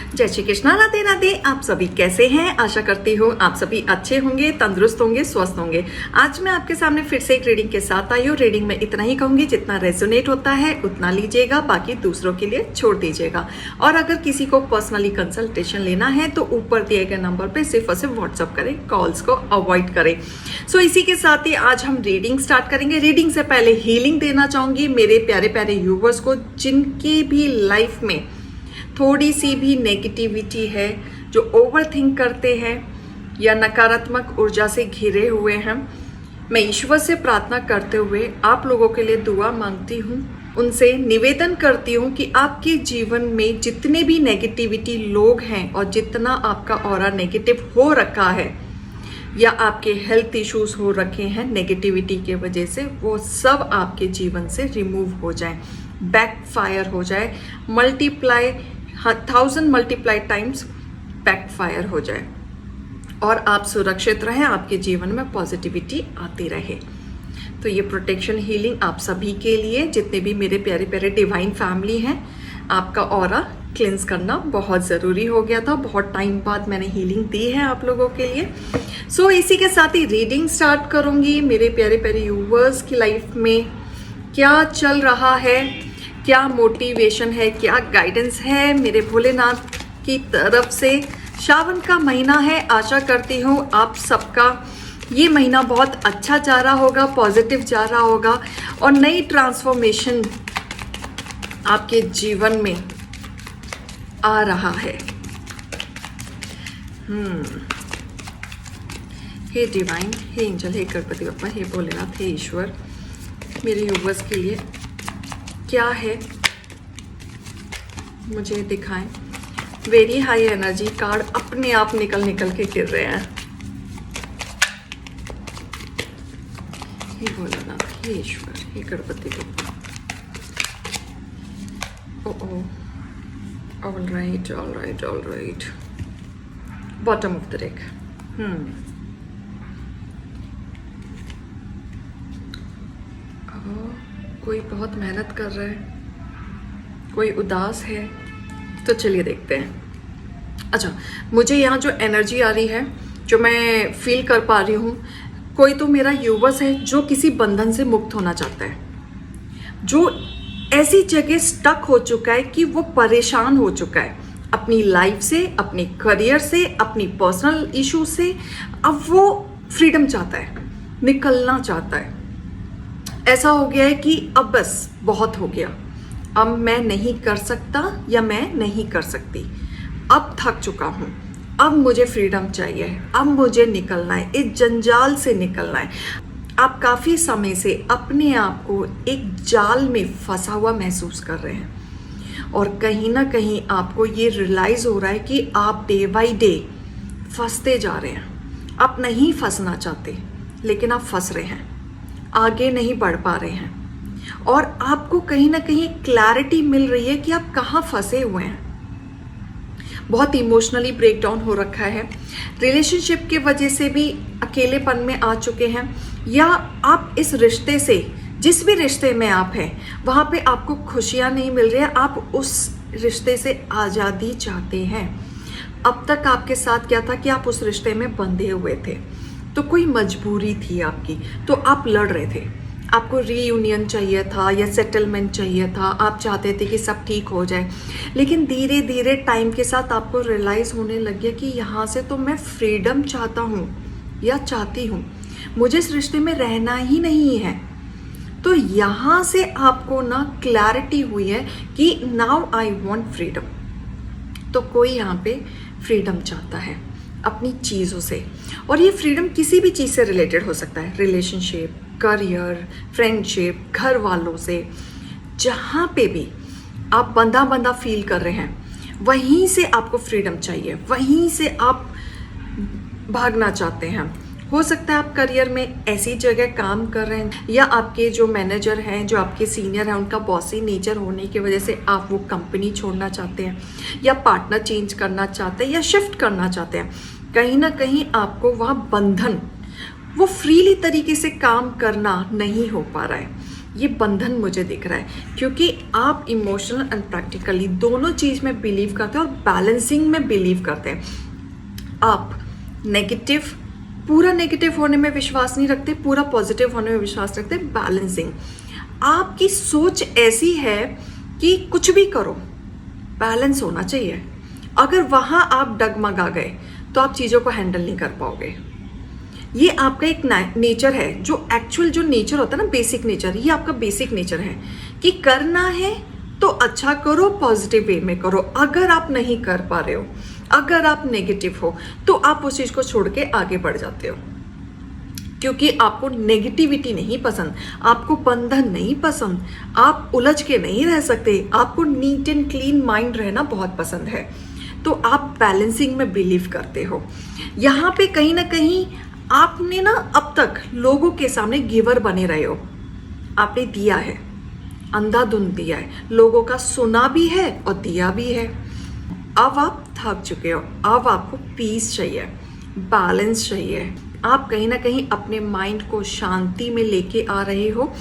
जय श्री कृष्णा, राधे राधे। आप सभी कैसे हैं? आशा करती हूँ आप सभी अच्छे होंगे, तंदुरुस्त होंगे, स्वस्थ होंगे। आज मैं आपके सामने फिर से एक रीडिंग के साथ आई हूँ। रीडिंग में इतना ही कहूंगी, जितना रेजोनेट होता है उतना लीजिएगा, बाकी दूसरों के लिए छोड़ दीजिएगा। और अगर किसी को पर्सनली कंसल्टेशन लेना है तो ऊपर दिए गए नंबर पर सिर्फ और सिर्फ व्हाट्सअप करें, कॉल्स को अवॉइड करें। सो इसी के साथ ही आज हम रीडिंग स्टार्ट करेंगे। रीडिंग से पहले हीलिंग देना चाहूंगी मेरे प्यारे प्यारे व्यूवर्स को, जिनकी भी लाइफ में थोड़ी सी भी नेगेटिविटी है, जो ओवर थिंक करते हैं या नकारात्मक ऊर्जा से घिरे हुए हैं। मैं ईश्वर से प्रार्थना करते हुए आप लोगों के लिए दुआ मांगती हूँ, उनसे निवेदन करती हूँ कि आपके जीवन में जितने भी नेगेटिविटी लोग हैं और जितना आपका ऑरा नेगेटिव हो रखा है या आपके हेल्थ इश्यूज हो रखे हैं नेगेटिविटी के वजह से, वो सब आपके जीवन से रिमूव हो जाए, बैकफायर हो जाए, मल्टीप्लाई 1000 मल्टीप्लाई टाइम्स बैकफायर हो जाए और आप सुरक्षित रहें, आपके जीवन में पॉजिटिविटी आती रहे। तो ये प्रोटेक्शन हीलिंग आप सभी के लिए, जितने भी मेरे प्यारे प्यारे डिवाइन फैमिली हैं, आपका ऑरा क्लिंस करना बहुत ज़रूरी हो गया था। बहुत टाइम बाद मैंने हीलिंग दी है आप लोगों के लिए। सो इसी के साथ ही रीडिंग स्टार्ट करूंगी। मेरे प्यारे प्यारे व्यूवर्स की लाइफ में क्या चल रहा है, क्या मोटिवेशन है, क्या गाइडेंस है मेरे भोलेनाथ की तरफ से। श्रावण का महीना है, आशा करती हूँ आप सबका ये महीना बहुत अच्छा जा रहा होगा, पॉजिटिव जा रहा होगा और नई ट्रांसफॉर्मेशन आपके जीवन में आ रहा है। हे डिवाइन, हे एंजल, हे गणपति बप्पा, हे भोलेनाथ, हे ईश्वर, मेरे व्यूवर्स के लिए क्या है मुझे दिखाएं। वेरी हाई एनर्जी कार्ड अपने आप निकल के गिर रहे हैं। हे भोलेनाथ, हे ईश्वर, हे Ganpati Bappa. All right. Bottom of the deck. कोई बहुत मेहनत कर रहा है, कोई उदास है, तो चलिए देखते हैं। अच्छा, मुझे यहाँ जो एनर्जी आ रही है, जो मैं फील कर पा रही हूँ, कोई तो मेरा यूवर्स है जो किसी बंधन से मुक्त होना चाहता है, जो ऐसी जगह स्टक हो चुका है कि वो परेशान हो चुका है अपनी लाइफ से, अपने करियर से, अपनी पर्सनल इशू से। अब वो फ्रीडम चाहता है, निकलना चाहता है। ऐसा हो गया है कि अब बस बहुत हो गया, अब मैं नहीं कर सकता या मैं नहीं कर सकती, अब थक चुका हूँ, अब मुझे फ्रीडम चाहिए, अब मुझे निकलना है, इस जंजाल से निकलना है। आप काफ़ी समय से अपने आप को एक जाल में फंसा हुआ महसूस कर रहे हैं और कहीं ना कहीं आपको ये रियलाइज़ हो रहा है कि आप डे बाई डे फंसते जा रहे हैं। आप नहीं फंसना चाहते लेकिन आप फंस रहे हैं, आगे नहीं बढ़ पा रहे हैं और आपको कहीं ना कहीं क्लैरिटी मिल रही है कि आप कहाँ फंसे हुए हैं। बहुत इमोशनली ब्रेकडाउन हो रखा है, रिलेशनशिप के वजह से भी अकेलेपन में आ चुके हैं, या आप इस रिश्ते से, जिस भी रिश्ते में आप हैं, वहाँ पे आपको खुशियाँ नहीं मिल रही है, आप उस रिश्ते से आज़ादी चाहते हैं। अब तक आपके साथ क्या था कि आप उस रिश्ते में बंधे हुए थे, तो कोई मजबूरी थी आपकी, तो आप लड़ रहे थे, आपको रीयूनियन चाहिए था या सेटलमेंट चाहिए था, आप चाहते थे कि सब ठीक हो जाए। लेकिन धीरे धीरे टाइम के साथ आपको रियलाइज़ होने लग गया कि यहाँ से तो मैं फ्रीडम चाहता हूँ या चाहती हूँ, मुझे इस रिश्ते में रहना ही नहीं है। तो यहाँ से आपको ना क्लैरिटी हुई है कि नाउ आई वॉन्ट फ्रीडम। तो कोई यहाँ पे फ्रीडम चाहता है अपनी चीज़ों से, और ये फ्रीडम किसी भी चीज़ से रिलेटेड हो सकता है, रिलेशनशिप, करियर, फ्रेंडशिप, घर वालों से, जहाँ पे भी आप बंधा फील कर रहे हैं, वहीं से आपको फ्रीडम चाहिए, वहीं से आप भागना चाहते हैं। हो सकता है आप करियर में ऐसी जगह काम कर रहे हैं या आपके जो मैनेजर हैं, जो आपके सीनियर हैं, उनका बॉसी नेचर होने की वजह से आप वो कंपनी छोड़ना चाहते हैं या पार्टनर चेंज करना चाहते हैं या शिफ्ट करना चाहते हैं। कहीं ना कहीं आपको वहाँ बंधन, वो फ्रीली तरीके से काम करना नहीं हो पा रहा है। ये बंधन मुझे दिख रहा है, क्योंकि आप इमोशनल एंड प्रैक्टिकली दोनों चीज़ में बिलीव करते हैं और बैलेंसिंग में बिलीव करते हैं। आप नेगेटिव, पूरा नेगेटिव होने में विश्वास नहीं रखते, पूरा पॉजिटिव होने में विश्वास रखते, बैलेंसिंग। आपकी सोच ऐसी है कि कुछ भी करो बैलेंस होना चाहिए। अगर वहाँ आप डगमगा गए तो आप चीज़ों को हैंडल नहीं कर पाओगे। ये आपका एक नेचर है, जो एक्चुअल जो नेचर होता है ना, बेसिक नेचर, ये आपका बेसिक नेचर है कि करना है तो अच्छा करो, पॉजिटिव वे में करो। अगर आप नहीं कर पा रहे हो, अगर आप नेगेटिव हो, तो आप उस चीज़ को छोड़ के आगे बढ़ जाते हो, क्योंकि आपको नेगेटिविटी नहीं पसंद, आपको बंधन नहीं पसंद, आप उलझ के नहीं रह सकते, आपको नीट एंड क्लीन माइंड रहना बहुत पसंद है। तो आप बैलेंसिंग में बिलीव करते हो। यहाँ पे कहीं ना कहीं आपने ना अब तक लोगों के सामने गिवर बने रहे हो। आपने दिया है, अंधाधुंध दिया है, लोगों का सुना भी है और दिया भी है। अब आप थक चुके हो, अब आपको पीस चाहिए, बैलेंस चाहिए। आप कहीं ना कहीं अपने माइंड को शांति में लेके आ रहे हो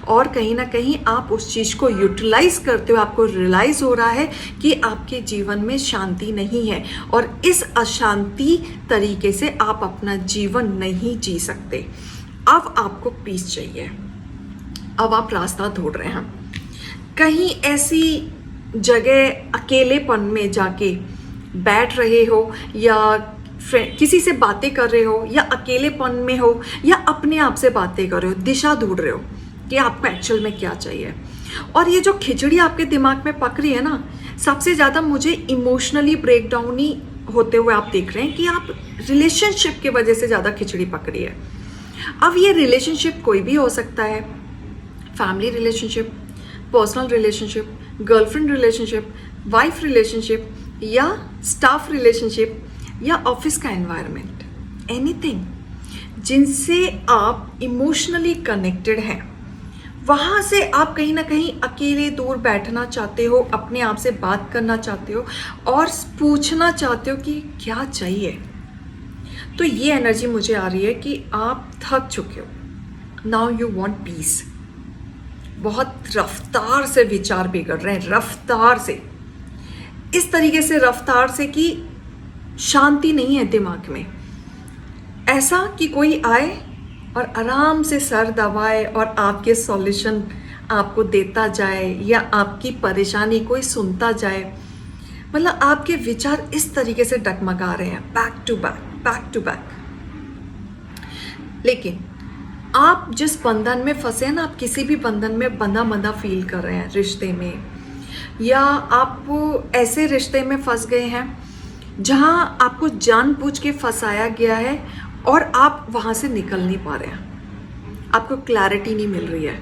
और कहीं ना कहीं आप उस चीज़ को यूटिलाइज करते हो। आपको रियलाइज हो रहा है कि आपके जीवन में शांति नहीं है और इस अशांति तरीके से आप अपना जीवन नहीं जी सकते। अब आपको पीस चाहिए, अब आप रास्ता ढूंढ रहे हैं। कहीं ऐसी जगह अकेलेपन में जाके बैठ रहे हो या किसी से बातें कर रहे हो या अकेलेपन में हो या अपने आप से बातें कर रहे हो, दिशा ढूंढ रहे हो कि आपको एक्चुअल में क्या चाहिए। और ये जो खिचड़ी आपके दिमाग में पक रही है ना, सबसे ज़्यादा मुझे इमोशनली ब्रेकडाउन ही होते हुए आप देख रहे हैं कि आप रिलेशनशिप की वजह से ज़्यादा खिचड़ी पक रही है। अब ये रिलेशनशिप कोई भी हो सकता है, family relationship, personal relationship, girlfriend relationship, wife relationship या स्टाफ रिलेशनशिप या ऑफिस का एनवायरनमेंट, एनीथिंग जिनसे आप इमोशनली कनेक्टेड हैं, वहाँ से आप कहीं ना कहीं अकेले दूर बैठना चाहते हो, अपने आप से बात करना चाहते हो और पूछना चाहते हो कि क्या चाहिए। तो ये एनर्जी मुझे आ रही है कि आप थक चुके हो, नाउ यू वांट पीस। बहुत रफ्तार से विचार बिगड़ रहे हैं, रफ्तार से, इस तरीके से रफ्तार से कि शांति नहीं है दिमाग में। ऐसा कि कोई आए और आराम से सर दबाए और आपके सॉल्यूशन आपको देता जाए या आपकी परेशानी कोई सुनता जाए। मतलब आपके विचार इस तरीके से डगमगा रहे हैं, back to back, back to back. लेकिन आप जिस बंधन में फंसे हैं ना, आप किसी भी बंधन में बंधा बंधा फील कर रहे हैं, रिश्ते में, या आप ऐसे रिश्ते में फंस गए हैं जहां आपको जानबूझ के फंसाया गया है और आप वहां से निकल नहीं पा रहे हैं। आपको क्लैरिटी नहीं मिल रही है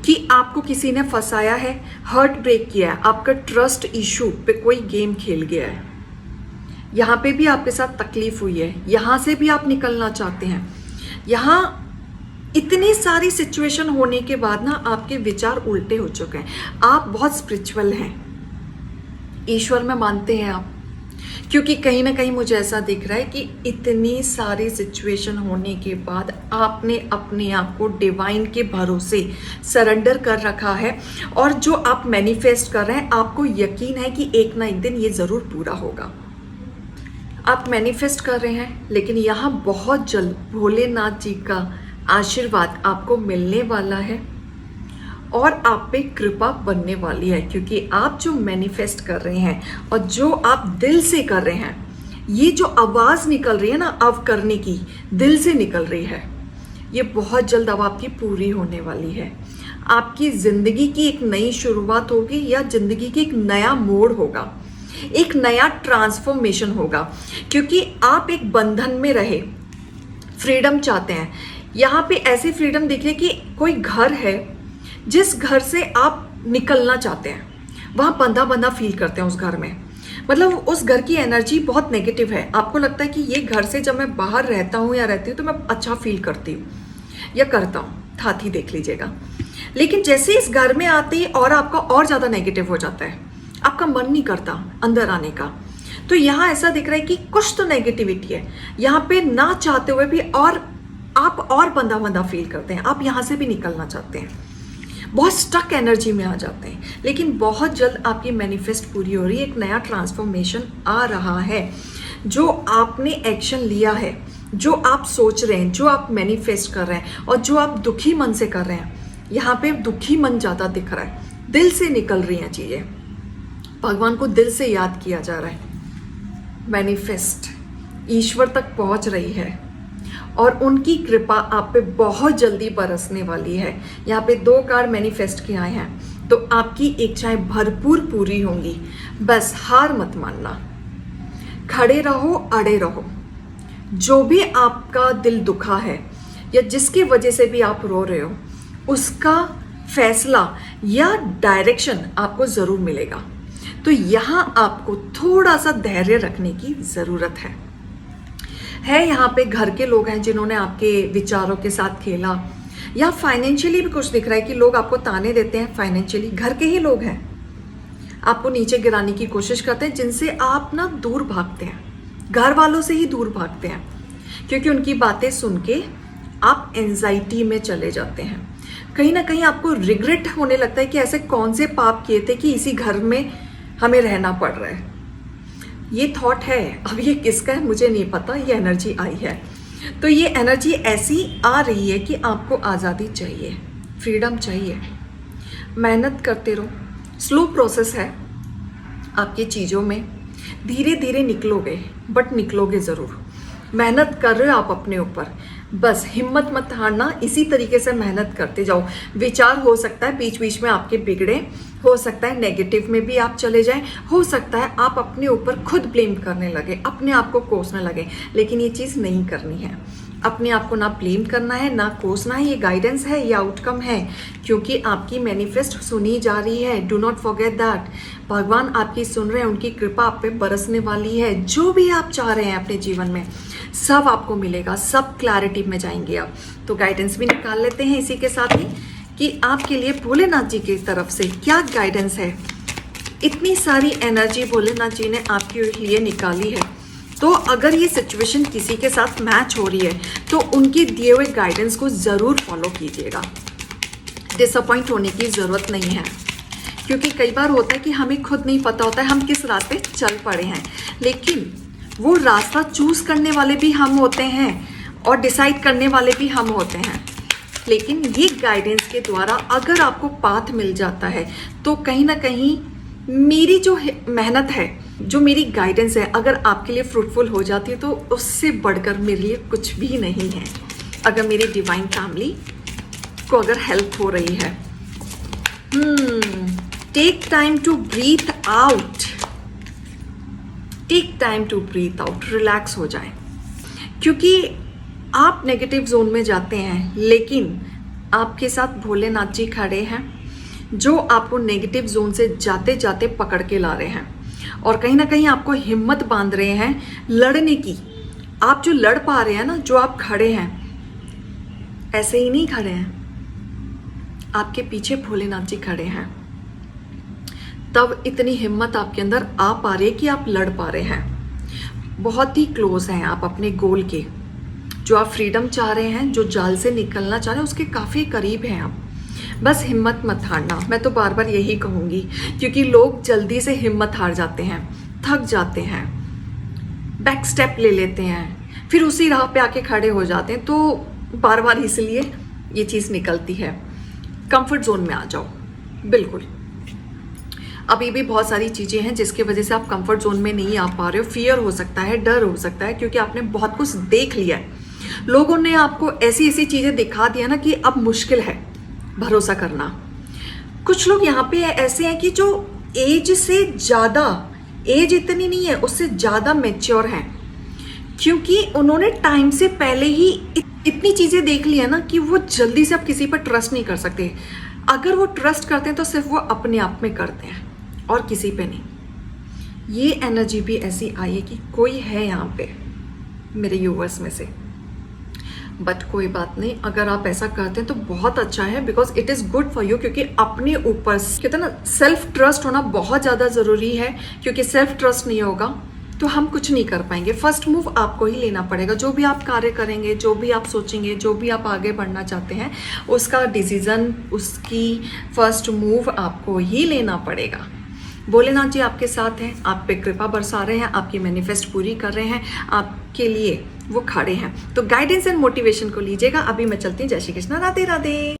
कि आपको किसी ने फंसाया है, हर्ट ब्रेक किया है, आपका ट्रस्ट इशू पे कोई गेम खेल गया है। यहाँ पे भी आपके साथ तकलीफ हुई है, यहाँ से भी आप निकलना चाहते हैं। यहाँ इतनी सारी सिचुएशन होने के बाद ना आपके विचार उल्टे हो चुके हैं। आप बहुत स्पिरिचुअल हैं, ईश्वर में मानते हैं आप, क्योंकि कहीं ना कहीं मुझे ऐसा दिख रहा है कि इतनी सारी सिचुएशन होने के बाद आपने अपने आप को डिवाइन के भरोसे सरेंडर कर रखा है और जो आप मैनिफेस्ट कर रहे हैं, आपको यकीन है कि एक ना एक दिन ये ज़रूर पूरा होगा। आप मैनिफेस्ट कर रहे हैं, लेकिन यहाँ बहुत जल्द भोलेनाथ जी का आशीर्वाद आपको मिलने वाला है और आप पे कृपा बनने वाली है, क्योंकि आप जो मैनिफेस्ट कर रहे हैं और जो आप दिल से कर रहे हैं, ये जो आवाज़ निकल रही है ना अब करने की, दिल से निकल रही है, ये बहुत जल्द अब आपकी पूरी होने वाली है। आपकी ज़िंदगी की एक नई शुरुआत होगी या ज़िंदगी की एक नया मोड़ होगा, एक नया ट्रांसफॉर्मेशन होगा, क्योंकि आप एक बंधन में रहे, फ्रीडम चाहते हैं। यहाँ पे ऐसी फ्रीडम दिख रही है कि कोई घर है जिस घर से आप निकलना चाहते हैं, वहाँ बंधा बंधा फील करते हैं उस घर में। मतलब उस घर की एनर्जी बहुत नेगेटिव है। आपको लगता है कि ये घर से जब मैं बाहर रहता हूँ या रहती हूँ तो मैं अच्छा फील करती हूँ या करता हूँ, थाथी देख लीजिएगा। लेकिन जैसे इस घर में आते ही और आपका और ज़्यादा नेगेटिव हो जाता है, आपका मन नहीं करता अंदर आने का। तो यहाँ ऐसा दिख रहा है कि कुछ तो नेगेटिविटी है यहाँ पे, ना चाहते हुए भी, और आप और बंधा बंधा फील करते हैं, आप यहाँ से भी निकलना चाहते हैं। बहुत स्टक एनर्जी में आ जाते हैं, लेकिन बहुत जल्द आपकी मैनिफेस्ट पूरी हो रही है, एक नया ट्रांसफॉर्मेशन आ रहा है। जो आपने एक्शन लिया है, जो आप सोच रहे हैं, जो आप मैनिफेस्ट कर रहे हैं और जो आप दुखी मन से कर रहे हैं, यहाँ पे दुखी मन ज़्यादा दिख रहा है, दिल से निकल रही हैं चीज़ें, भगवान को दिल से याद किया जा रहा है, मैनिफेस्ट ईश्वर तक पहुँच रही है और उनकी कृपा आप पे बहुत जल्दी बरसने वाली है। यहाँ पे 2 कार्ड मैनिफेस्ट के आए हैं, तो आपकी इच्छाएं भरपूर पूरी होंगी। बस हार मत मानना, खड़े रहो, अड़े रहो। जो भी आपका दिल दुखा है या जिसकी वजह से भी आप रो रहे हो, उसका फैसला या डायरेक्शन आपको ज़रूर मिलेगा। तो यहाँ आपको थोड़ा सा धैर्य रखने की ज़रूरत है। यहाँ पे घर के लोग हैं जिन्होंने आपके विचारों के साथ खेला, या फाइनेंशियली भी कुछ दिख रहा है कि लोग आपको ताने देते हैं। फाइनेंशियली घर के ही लोग हैं, आपको नीचे गिराने की कोशिश करते हैं, जिनसे आप ना दूर भागते हैं, घर वालों से ही दूर भागते हैं, क्योंकि उनकी बातें सुन के आप एंजाइटी में चले जाते हैं। कहीं ना कहीं आपको रिग्रेट होने लगता है कि ऐसे कौन से पाप किए थे कि इसी घर में हमें रहना पड़ रहा है। ये थॉट है, अब ये किसका है मुझे नहीं पता, ये एनर्जी आई है। तो ये एनर्जी ऐसी आ रही है कि आपको आज़ादी चाहिए, फ्रीडम चाहिए। मेहनत करते रहो, स्लो प्रोसेस है आपकी चीज़ों में, धीरे धीरे निकलोगे, बट निकलोगे ज़रूर। मेहनत कर रहे हो आप अपने ऊपर, बस हिम्मत मत हारना, इसी तरीके से मेहनत करते जाओ। विचार हो सकता है बीच बीच में आपके बिगड़े, हो सकता है नेगेटिव में भी आप चले जाएं, हो सकता है आप अपने ऊपर खुद ब्लेम करने लगे, अपने आप को कोसने लगे, लेकिन ये चीज़ नहीं करनी है। अपने आप को ना ब्लेम करना है, ना कोसना है। ये गाइडेंस है, ये आउटकम है, क्योंकि आपकी मैनिफेस्ट सुनी जा रही है। Do not forget that. भगवान आपकी सुन रहे हैं, उनकी कृपा आप पे बरसने वाली है। जो भी आप चाह रहे हैं अपने जीवन में, सब आपको मिलेगा, सब क्लैरिटी में जाएंगे आप। तो गाइडेंस भी निकाल लेते हैं इसी के साथ ही कि आपके लिए भोलेनाथ जी की तरफ से क्या गाइडेंस है। इतनी सारी एनर्जी भोलेनाथ जी ने आपके लिए निकाली है, तो अगर ये सिचुएशन किसी के साथ मैच हो रही है तो उनके दिए हुए गाइडेंस को ज़रूर फॉलो कीजिएगा। डिसअपॉइंट होने की ज़रूरत नहीं है, क्योंकि कई बार होता है कि हमें खुद नहीं पता होता है हम किस रास्ते चल पड़े हैं, लेकिन वो रास्ता चूज़ करने वाले भी हम होते हैं और डिसाइड करने वाले भी हम होते हैं। लेकिन ये गाइडेंस के द्वारा अगर आपको पाथ मिल जाता है, तो कहीं ना कहीं मेरी जो मेहनत है, जो मेरी गाइडेंस है, अगर आपके लिए फ्रूटफुल हो जाती है, तो उससे बढ़कर मेरे लिए कुछ भी नहीं है। अगर मेरी डिवाइन फैमिली को अगर हेल्प हो रही है, take time to breathe out, take time to breathe out, relax हो जाए, क्योंकि आप नेगेटिव जोन में जाते हैं, लेकिन आपके साथ भोलेनाथ जी खड़े हैं जो आपको नेगेटिव जोन से जाते जाते पकड़ के ला रहे हैं और कहीं ना कहीं आपको हिम्मत बांध रहे हैं लड़ने की। आप जो लड़ पा रहे हैं ना, जो आप खड़े हैं, ऐसे ही नहीं खड़े हैं, आपके पीछे भोलेनाथ जी खड़े हैं। तब इतनी हिम्मत आपके अंदर आ पा रही है कि आप लड़ पा रहे हैं। बहुत ही क्लोज हैं आप अपने गोल के, जो आप फ्रीडम चाह रहे हैं, जो जाल से निकलना चाह रहे हैं, उसके काफ़ी करीब हैं आप। बस हिम्मत मत हारना, मैं तो बार बार यही कहूँगी, क्योंकि लोग जल्दी से हिम्मत हार जाते हैं, थक जाते हैं, बैक स्टेप ले लेते हैं, फिर उसी राह पे आके खड़े हो जाते हैं। तो बार बार इसलिए ये चीज़ निकलती है, कंफर्ट जोन में आ जाओ। बिल्कुल, अभी भी बहुत सारी चीज़ें हैं जिसकी वजह से आप कंफर्ट जोन में नहीं आ पा रहे हो। फियर हो सकता है, डर हो सकता है, क्योंकि आपने बहुत कुछ देख लिया है। लोगों ने आपको ऐसी ऐसी चीज़ें दिखा दिया ना कि अब मुश्किल है भरोसा करना। कुछ लोग यहाँ पे ऐसे हैं कि जो एज से ज़्यादा, एज इतनी नहीं है, उससे ज़्यादा मैच्योर हैं, क्योंकि उन्होंने टाइम से पहले ही इतनी चीज़ें देख ली है ना कि वो जल्दी से अब किसी पर ट्रस्ट नहीं कर सकते। अगर वो ट्रस्ट करते हैं तो सिर्फ वो अपने आप में करते हैं और किसी पे नहीं। ये एनर्जी भी ऐसी आई है कि कोई है यहाँ पे मेरे व्यूअर्स में से, बट कोई बात नहीं, अगर आप ऐसा करते हैं तो बहुत अच्छा है, because it is good for you. क्योंकि अपने ऊपर कहते हैं ना, सेल्फ ट्रस्ट होना बहुत ज़्यादा ज़रूरी है, क्योंकि सेल्फ ट्रस्ट नहीं होगा तो हम कुछ नहीं कर पाएंगे। फर्स्ट मूव आपको ही लेना पड़ेगा। जो भी आप कार्य करेंगे, जो भी आप सोचेंगे, जो भी आप आगे बढ़ना चाहते हैं, उसका डिसीजन, उसकी फर्स्ट मूव आपको ही लेना पड़ेगा। भोलेनाथ जी आपके साथ हैं, आप पे कृपा बरसा रहे हैं, आपकी मैनिफेस्ट पूरी कर रहे हैं, आपके लिए वो खड़े हैं। तो गाइडेंस एंड मोटिवेशन को लीजिएगा। अभी मैं चलती हूँ। जय श्री कृष्णा, राधे राधे।